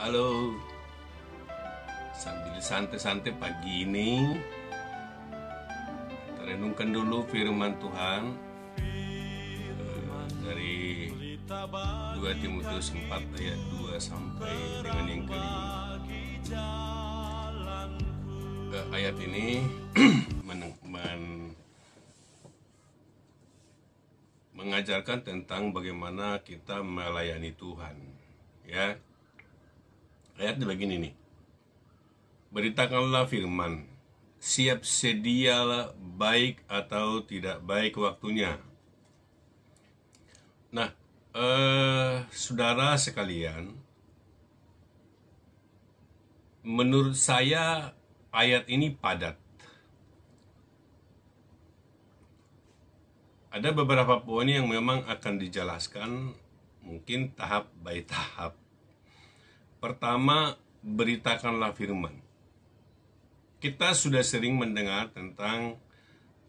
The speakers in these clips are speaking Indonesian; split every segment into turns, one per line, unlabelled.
Halo, sambil santai-santai pagi ini kita renungkan dulu firman Tuhan dari 2 Timotius 4 ayat 2 sampai dengan yang kelima. Ayat ini mengajarkan tentang bagaimana kita melayani Tuhan, ya. Ayatnya begini nih. Beritakanlah firman, siap sedialah baik atau tidak baik waktunya. Nah, saudara sekalian, menurut saya ayat ini padat. Ada beberapa poin yang memang akan dijelaskan mungkin tahap by tahap. Pertama, beritakanlah firman. Kita sudah sering mendengar tentang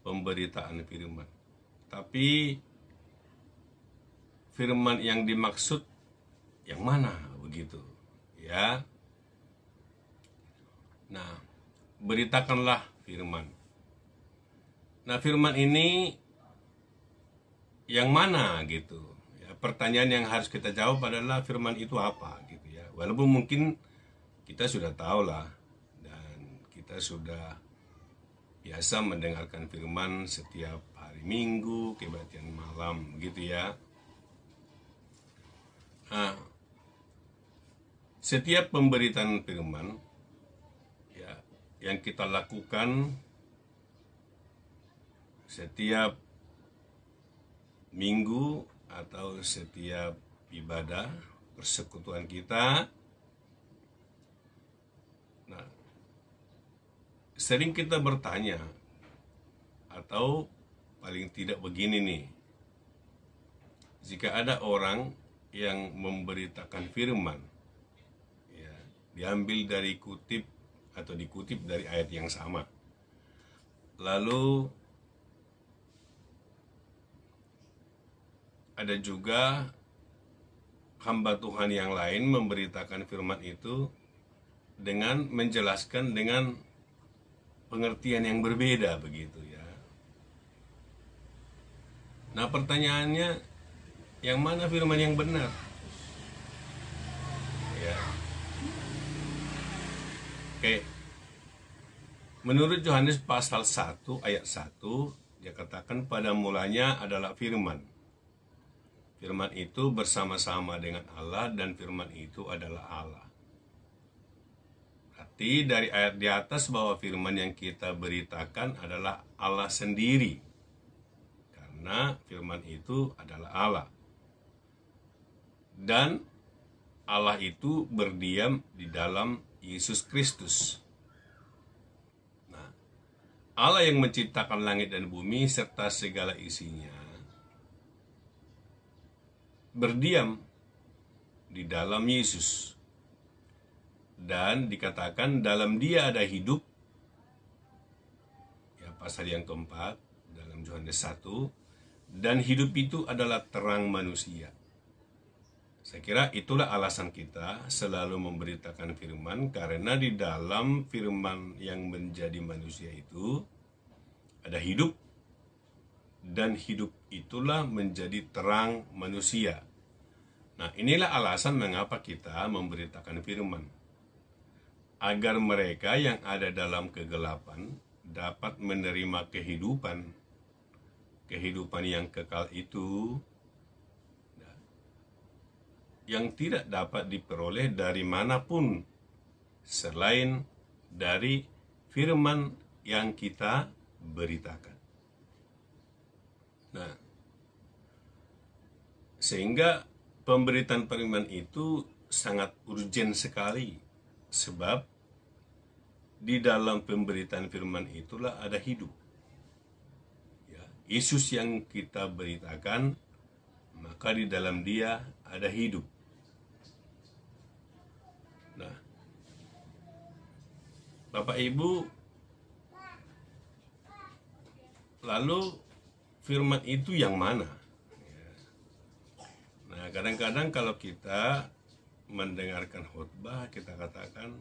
pemberitaan firman. Tapi firman yang dimaksud yang mana begitu, ya? Nah, beritakanlah firman. Nah, firman ini yang mana gitu? Ya, pertanyaan yang harus kita jawab adalah firman itu apa gitu ya. Walaupun mungkin kita sudah tahu lah dan kita sudah biasa mendengarkan firman setiap hari Minggu, kebaktian malam gitu ya. Nah, setiap pemberitaan firman ya yang kita lakukan setiap minggu atau setiap ibadah persekutuan kita, nah, sering kita bertanya atau paling tidak begini nih, jika ada orang yang memberitakan firman, ya, diambil dari kutip atau dikutip dari ayat yang sama, lalu ada juga hamba Tuhan yang lain memberitakan firman itu dengan menjelaskan dengan pengertian yang berbeda begitu ya. Nah, pertanyaannya, yang mana firman yang benar? Ya. Oke. Menurut Yohanes pasal 1 ayat 1, dia katakan pada mulanya adalah firman. Firman itu bersama-sama dengan Allah dan firman itu adalah Allah. Berarti dari ayat di atas bahwa firman yang kita beritakan adalah Allah sendiri. Karena firman itu adalah Allah. Dan Allah itu berdiam di dalam Yesus Kristus. Nah, Allah yang menciptakan langit dan bumi serta segala isinya berdiam di dalam Yesus, dan dikatakan dalam Dia ada hidup, ya, pasal yang keempat dalam Yohanes 1, dan hidup itu adalah terang manusia. Saya kira itulah alasan kita selalu memberitakan firman, karena di dalam firman yang menjadi manusia itu ada hidup, dan hidup itulah menjadi terang manusia. Nah, inilah alasan mengapa kita memberitakan firman, agar mereka yang ada dalam kegelapan dapat menerima kehidupan yang kekal itu, yang tidak dapat diperoleh dari manapun selain dari firman yang kita beritakan. Nah, sehingga pemberitaan firman itu sangat urgen sekali, sebab di dalam pemberitaan firman itulah ada hidup. Ya, Yesus yang kita beritakan, maka di dalam Dia ada hidup. Nah, Bapak Ibu, lalu firman itu yang mana? Nah, kadang-kadang kalau kita mendengarkan khotbah, kita katakan,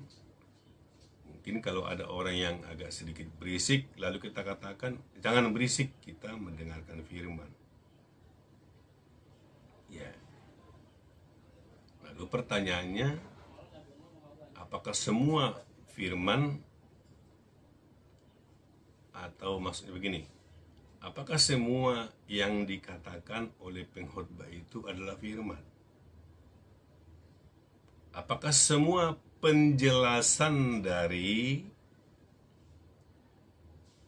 mungkin kalau ada orang yang agak sedikit berisik, lalu kita katakan, jangan berisik, kita mendengarkan firman. Ya. Lalu pertanyaannya, apakah semua firman, atau maksudnya begini, apakah semua yang dikatakan oleh pengkhotbah itu adalah firman? Apakah semua penjelasan dari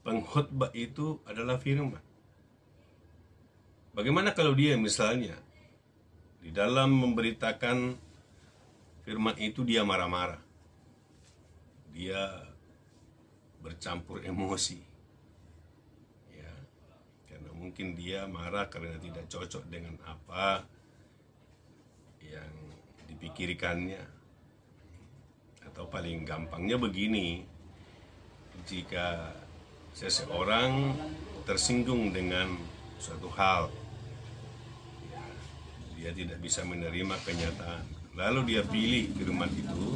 pengkhotbah itu adalah firman? Bagaimana kalau dia misalnya di dalam memberitakan firman itu dia marah-marah, dia bercampur emosi, ya, karena mungkin dia marah karena tidak cocok dengan apa yang dipikirkannya. Atau paling gampangnya begini, jika seseorang tersinggung dengan suatu hal, ya, dia tidak bisa menerima kenyataan, lalu dia pilih firman itu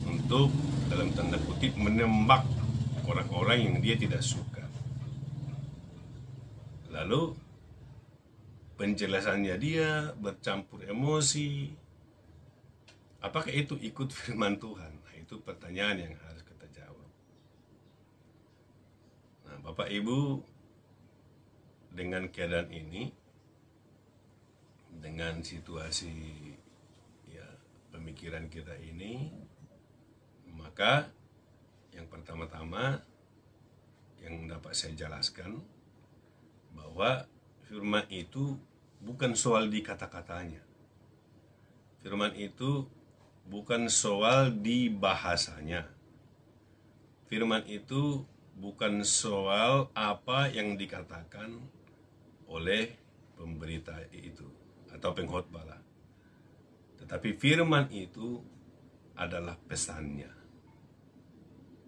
untuk, dalam tanda kutip, menembak orang-orang yang dia tidak suka. Lalu penjelasannya dia bercampur emosi. Apakah itu ikut firman Tuhan? Nah, itu pertanyaan yang harus kita jawab. Nah, Bapak Ibu, dengan keadaan ini, dengan situasi ya pemikiran kita ini, maka yang pertama-tama yang dapat saya jelaskan bahwa firman itu bukan soal di kata-katanya. Firman itu bukan soal di bahasanya. Firman itu bukan soal apa yang dikatakan oleh pemberita itu atau pengkhotbah lah. Tetapi firman itu adalah pesannya.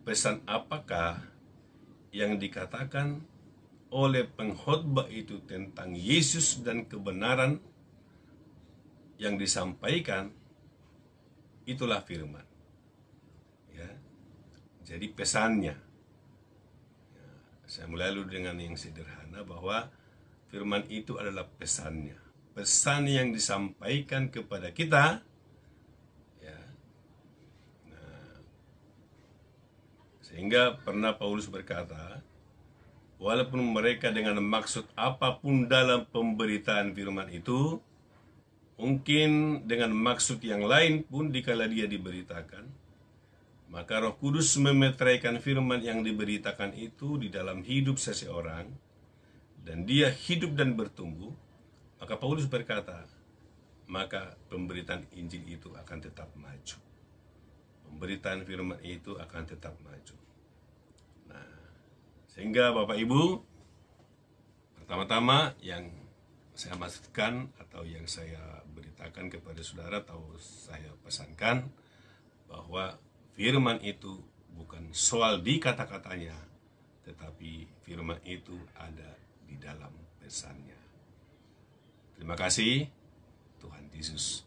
Pesan apakah yang dikatakan oleh pengkhotbah itu tentang Yesus dan kebenaran yang disampaikan, itulah firman. Ya. Jadi pesannya. Ya, saya mulai dulu dengan yang sederhana bahwa firman itu adalah pesannya. Pesan yang disampaikan kepada kita. Ya. Nah, sehingga pernah Paulus berkata, walaupun mereka dengan maksud apapun dalam pemberitaan firman itu, mungkin dengan maksud yang lain pun dikala dia diberitakan, maka Roh Kudus memeteraikan firman yang diberitakan itu di dalam hidup seseorang, dan dia hidup dan bertumbuh, maka Paulus berkata, maka pemberitaan Injil itu akan tetap maju. Pemberitaan firman itu akan tetap maju. Nah, sehingga Bapak Ibu, pertama-tama yang saya maksudkan atau yang saya beritakan kepada saudara atau saya pesankan bahwa firman itu bukan soal di kata-katanya, tetapi firman itu ada di dalam pesannya. Terima kasih, Tuhan Yesus